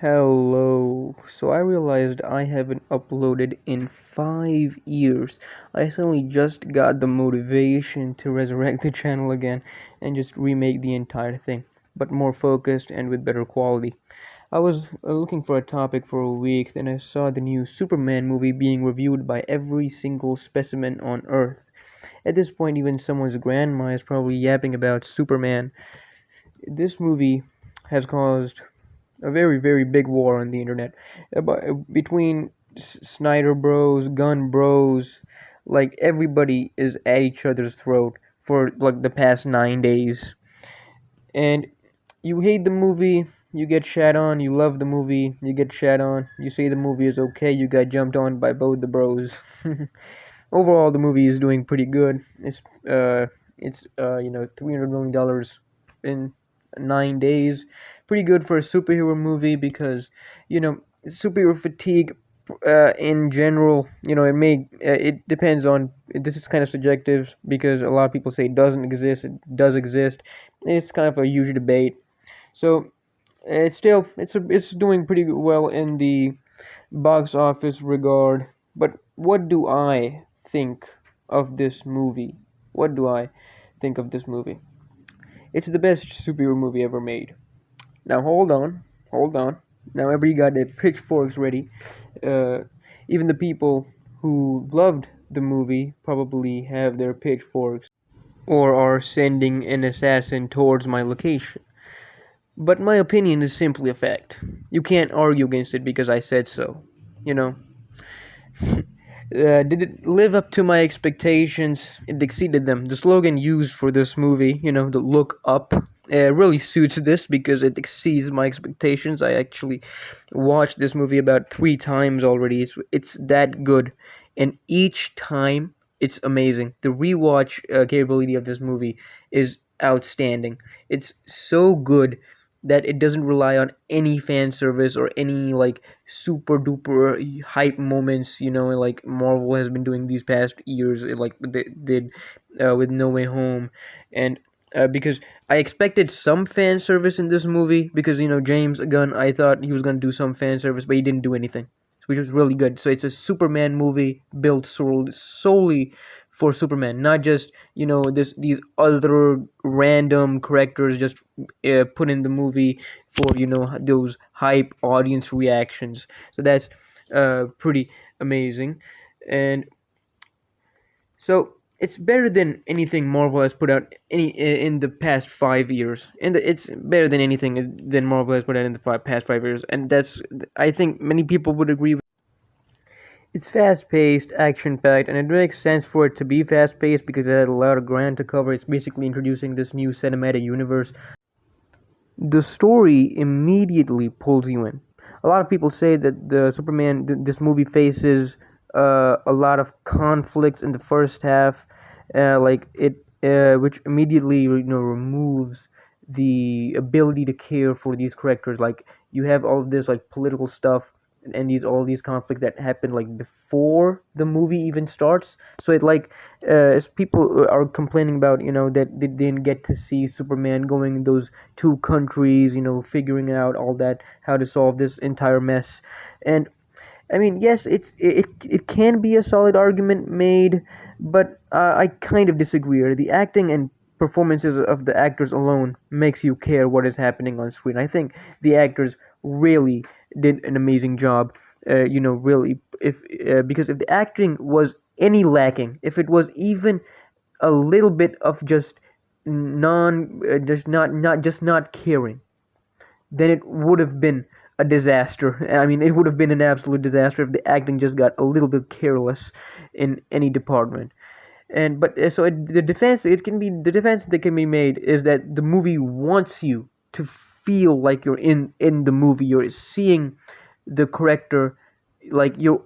Hello. So I realized I haven't uploaded in 5 years. I suddenly just got the motivation to resurrect the channel again and just remake the entire thing, but more focused and with better quality. I was looking for a topic for a week, then I saw the new Superman movie being reviewed by every single specimen on Earth. At this point, even someone's grandma is probably yapping about Superman. This movie has caused a very very big war on the internet between Snyder Bros, Gun Bros, like everybody is at each other's throat for like the past 9 days. And you hate the movie, you get shat on. You love the movie, you get shat on. You say the movie is okay, you got jumped on by both the bros. Overall, the movie is doing pretty good. It's $300 million in 9 days. Pretty good for a superhero movie because superhero fatigue. In general, it depends on. This is kind of subjective because a lot of people say it doesn't exist. It does exist. It's kind of a huge debate. So it's doing pretty well in the box office regard. But what do I think of this movie? What do I think of this movie? It's the best superhero movie ever made. Now hold on. Now everybody got their pitchforks ready. Uh, Even the people who loved the movie probably have their pitchforks or are sending an assassin towards my location. But my opinion is simply a fact. You can't argue against it because I said so. You know, did it live up to my expectations? It exceeded them. The slogan used for this movie, the look up, really suits this because it exceeds my expectations. I actually watched this movie about 3 times already. It's that good, and each time it's amazing. The rewatch capability of this movie is outstanding. It's so good that it doesn't rely on any fan service or any like super duper hype moments, like Marvel has been doing these past years, like they did with No Way Home. And because I expected some fan service in this movie, because James Gunn, I thought he was gonna do some fan service, but he didn't do anything, which was really good. So it's a Superman movie built solely for Superman, not just these other random characters just put in the movie for those hype audience reactions. So that's pretty amazing. And so it's better than anything Marvel has put out in the past 5 years. And it's better than anything than Marvel has put out in the past 5 years. And that's, I think many people would agree. It's fast paced, action packed, and it makes sense for it to be fast paced because it had a lot of ground to cover. It's basically introducing this new cinematic universe. The story immediately pulls you in. A lot of people say that this movie faces a lot of conflicts in the first half, which immediately removes the ability to care for these characters. Like you have all of this like political stuff and these all these conflicts that happen like before the movie even starts. So it like as people are complaining about that they didn't get to see Superman going in those two countries, figuring out all that, how to solve this entire mess. And I mean, yes, it can be a solid argument made, but I kind of disagree. The acting and performances of the actors alone makes you care what is happening on screen. I think the actors really did an amazing job. Really, if because if the acting was any lacking, if it was even a little bit of just just not caring, then it would have been a disaster. I mean, it would have been an absolute disaster if the acting just got a little bit careless in any department. And but so the defense that can be made is that the movie wants you to feel like you're in the movie. You're seeing the character, like you're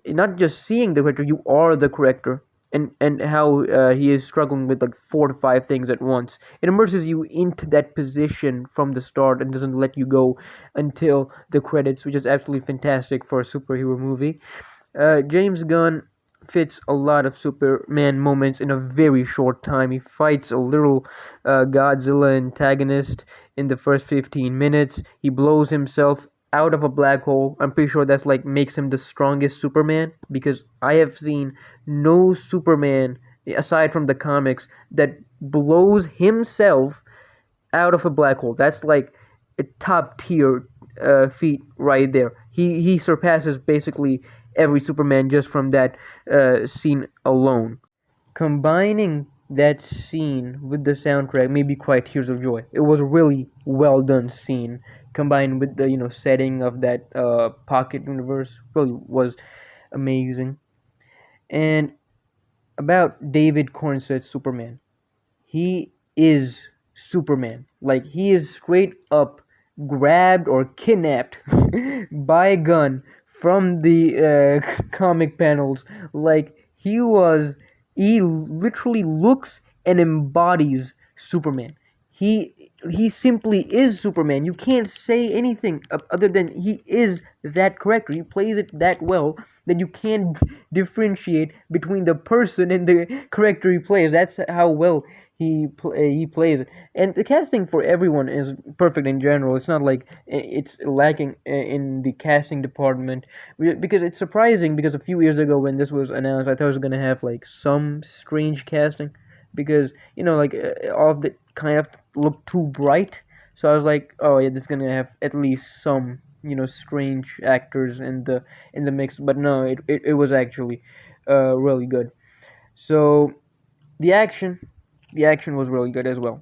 not just seeing the character, you are the character, and how he is struggling with like 4 to 5 things at once. It immerses you into that position from the start and doesn't let you go until the credits, which is absolutely fantastic for a superhero movie. James Gunn fits a lot of Superman moments in a very short time. He fights a little Godzilla antagonist in the first 15 minutes. He blows himself out of a black hole. I'm pretty sure that's like makes him the strongest Superman, because I have seen no Superman aside from the comics that blows himself out of a black hole. That's like a top tier feat right there. He surpasses basically every Superman just from that scene alone. Combining that scene with the soundtrack made me quite tears of joy. It was a really well done scene, combined with the setting of that pocket universe. Really was amazing. And about David Cornsett's Superman, he is Superman. Like, he is straight up grabbed or kidnapped by a gun from the comic panels. Like, he literally looks and embodies Superman. He simply is Superman. You can't say anything other than he is that character. He plays it that well that you can't differentiate between the person and the character he plays. That's how well he plays it. And the casting for everyone is perfect in general. It's not like it's lacking in the casting department, because it's surprising, because a few years ago when this was announced, I thought it was gonna have like some strange casting, because like all of the kind of looked too bright. So I was like, oh yeah, this is gonna have at least some strange actors in the mix. But no, it was actually really good. So the action the action was really good as well.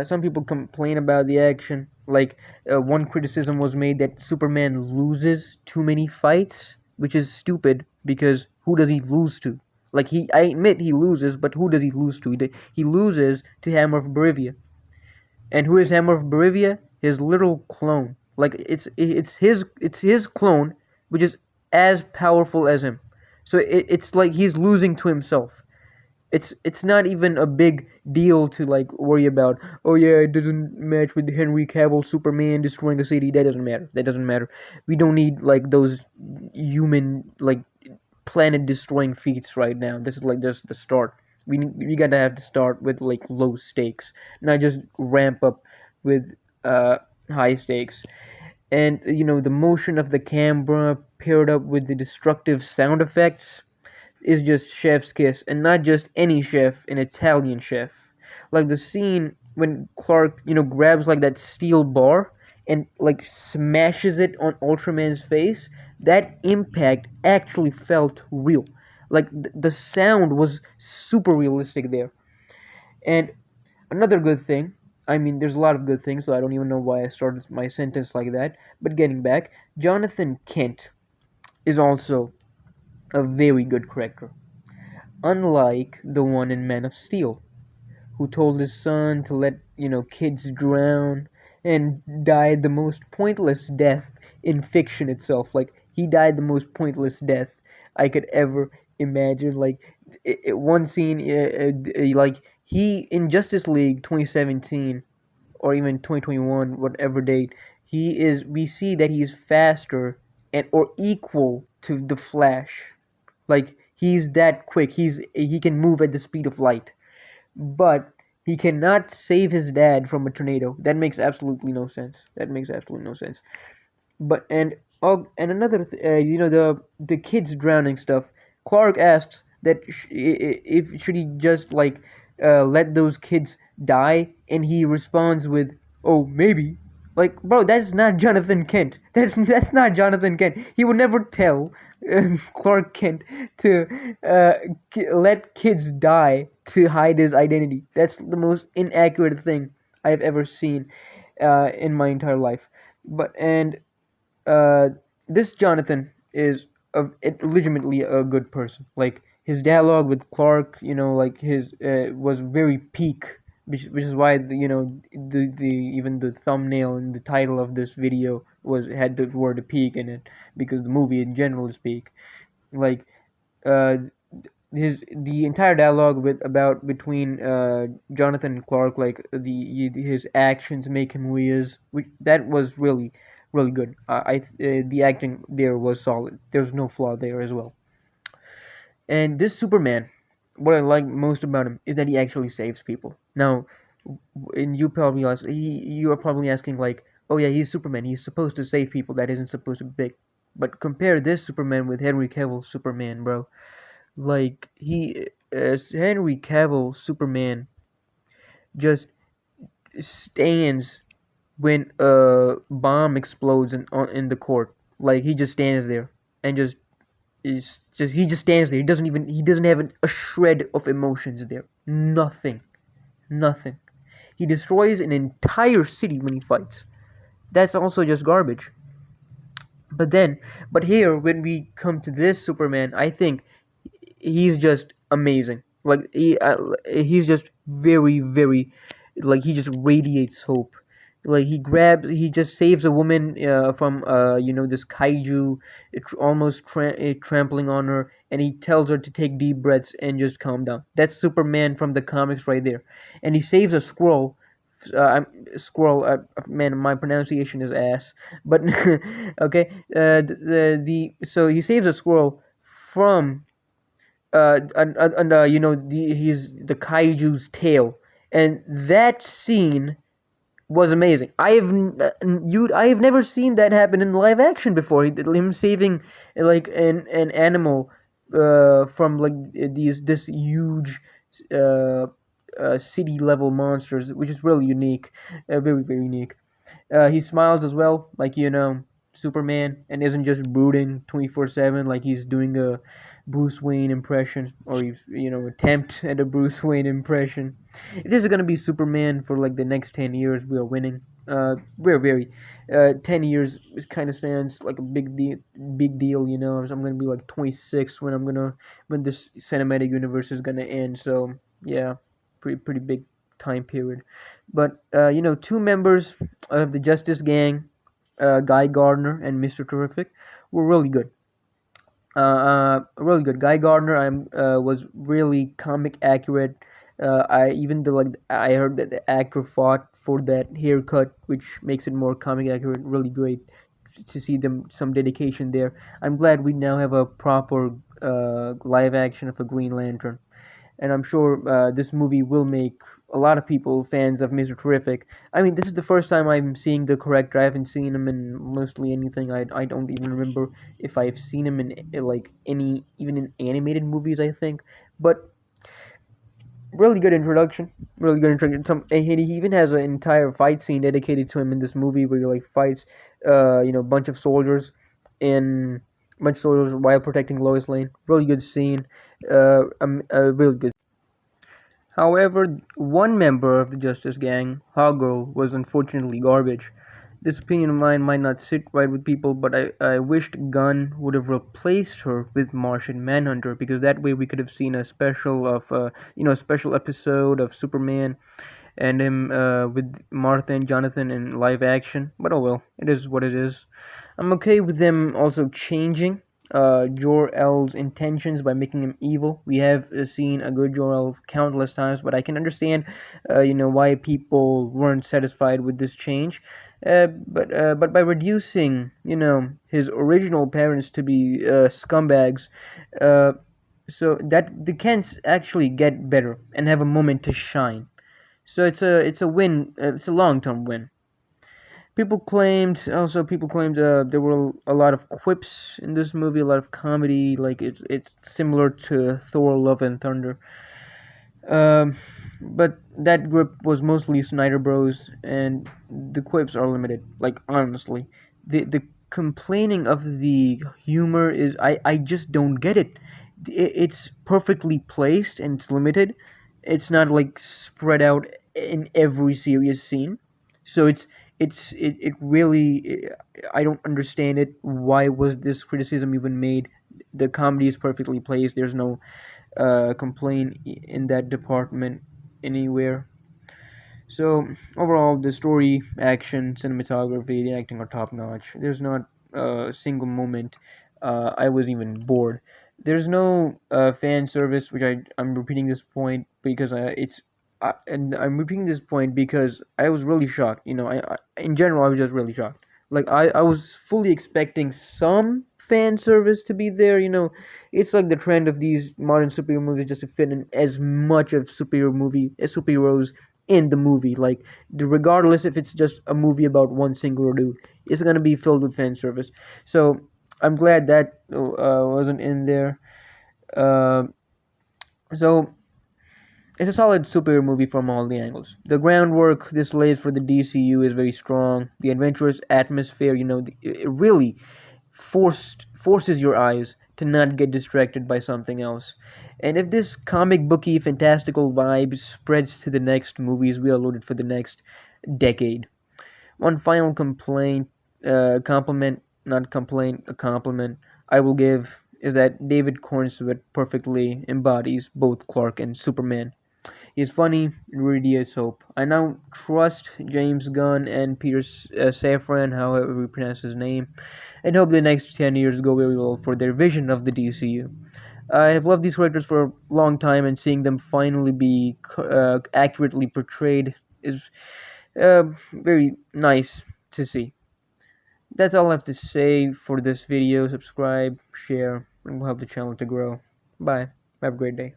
Some people complain about the action. Like, one criticism was made that Superman loses too many fights, which is stupid, because who does he lose to? Like, I admit he loses, but who does he lose to? He loses to Hammer of Barivia. And who is Hammer of Barivia? His little clone. Like, it's his clone, which is as powerful as him. So it's like he's losing to himself. It's not even a big deal to like worry about. Oh yeah, it doesn't match with Henry Cavill Superman destroying a city. That doesn't matter. That doesn't matter. We don't need like those human, like, planet destroying feats right now. This is like just the start. We gotta have to start with like low stakes, not just ramp up with high stakes. And the motion of the camera paired up with the destructive sound effects is just chef's kiss, and not just any chef, an Italian chef. Like the scene when Clark, grabs like that steel bar and like smashes it on Ultraman's face. That impact actually felt real. Like the sound was super realistic there. And another good thing, I mean, there's a lot of good things, so I don't even know why I started my sentence like that. But getting back, Jonathan Kent is also a very good character, unlike the one in Man of Steel, who told his son to let, kids drown and died the most pointless death in fiction itself. Like, he died the most pointless death I could ever imagine. Like, one scene, like, he, in Justice League 2017, or even 2021, whatever date, we see that he's faster and or equal to the Flash. Like, he's that quick. He can move at the speed of light, but he cannot save his dad from a tornado. That makes absolutely no sense. That makes absolutely no sense. But and another the kids drowning stuff. Clark asks that if should he just like let those kids die, and he responds with, "Oh, maybe." Like, bro, that's not Jonathan Kent. That's not Jonathan Kent. He would never tell Clark Kent to let kids die to hide his identity. That's the most inaccurate thing I've ever seen in my entire life. But and uh, this Jonathan is legitimately a good person. Like, his dialogue with Clark, like his was very peak, which is why the even the thumbnail and the title of this video had the word peak in it, because the movie in general is peak. Like, uh, the entire dialogue between Jonathan and Clark, like his actions make him who he is, which that was really really good. The acting there was solid. There's no flaw there as well. And this Superman, what I like most about him is that he actually saves people. Now, and you are probably asking, like, Oh yeah, he's Superman. He's supposed to save people. That isn't supposed to be big. But compare this Superman with Henry Cavill Superman, bro. Like Henry Cavill Superman just stands when a bomb explodes in the court. Like he just stands there and he just stands there. He doesn't have a shred of emotions there. Nothing, nothing. He destroys an entire city when he fights. That's also just garbage. But then, but here when we come to this Superman, I think he's just amazing. Like he's just very like he just radiates hope. Like he just saves a woman from this kaiju almost trampling on her, and he tells her to take deep breaths and just calm down. That's Superman from the comics right there, and he saves a squirrel. Squirrel. Man, my pronunciation is ass. But okay, so he saves a squirrel from he's the kaiju's tail, and that scene was amazing. I have never seen that happen in live action before. Him saving like an animal from like these this huge uh, city level monsters, which is really unique, very unique. He smiles as well, like Superman, and isn't just brooding 24/7 like he's doing a Bruce Wayne impression, or he's attempt at a Bruce Wayne impression. If this is gonna be Superman for like the next 10 years, we are winning. We're very 10 years kind of stands like a big deal. I'm gonna be like 26 when this cinematic universe is gonna end. So yeah, pretty big time period. But two members of the Justice Gang, Guy Gardner and Mister Terrific, were really good. Really good. Guy Gardner, was really comic accurate. I even the like I heard that the actor fought for that haircut, which makes it more comic accurate. Really great to see them some dedication there. I'm glad we now have a proper live action of a Green Lantern, and I'm sure this movie will make a lot of people fans of Mr. Terrific. I mean, this is the first time I'm seeing the corrector. I haven't seen him in mostly anything. I don't even remember if I've seen him in like any even in animated movies. I think, but really good introduction. Really good introduction. And he even has an entire fight scene dedicated to him in this movie where he like fights, a bunch of soldiers in bunch of soldiers while protecting Lois Lane. Really good scene. Really good. However, one member of the Justice Gang, Hawkgirl, was unfortunately garbage. This opinion of mine might not sit right with people, but I wished Gunn would have replaced her with Martian Manhunter, because that way we could have seen a special episode of Superman and him with Martha and Jonathan in live action. But oh well, it is what it is. I'm okay with them also changing Jor-El's intentions by making him evil. We have seen a good Jor-El countless times, but I can understand, why people weren't satisfied with this change. But by reducing, his original parents to be scumbags, uh, so that the Kents actually get better and have a moment to shine. So it's a win. It's a long term win. People claimed there were a lot of quips in this movie, a lot of comedy. Like it's similar to Thor: Love and Thunder. Um, but that group was mostly Snyder Bros, and the quips are limited. Like honestly, the complaining of the humor is I just don't get it. It's perfectly placed and it's limited. It's not like spread out in every serious scene. So it really I don't understand it. Why was this criticism even made? The comedy is perfectly placed. There's no complaint in that department anywhere. So overall, the story, action, cinematography, the acting are top notch. There's not a single moment I was even bored. There's no fan service, which I'm repeating this point because and I'm repeating this point because I was really shocked. In general, I was just really shocked. Like I was fully expecting some fan service to be there. It's like the trend of these modern superhero movies just to fit in as much of superheroes in the movie. Like, regardless if it's just a movie about one singular dude, it's gonna be filled with fan service. So I'm glad that wasn't in there. Uh, so it's a solid superhero movie from all the angles. The groundwork this lays for the DCU is very strong. The adventurous atmosphere, it really forces your eyes to not get distracted by something else. And if this comic booky fantastical vibe spreads to the next movies, we are loaded for the next decade. One final compliment, not complaint, a compliment I will give is that David Cornswet perfectly embodies both Clark and Superman. He's funny, radiates hope. I now trust James Gunn and Peter Safran, however we pronounce his name, and hope the next 10 years go very well for their vision of the DCU. I have loved these characters for a long time, and seeing them finally be accurately portrayed is very nice to see. That's all I have to say for this video. Subscribe, share, and will help the channel to grow. Bye. Have a great day.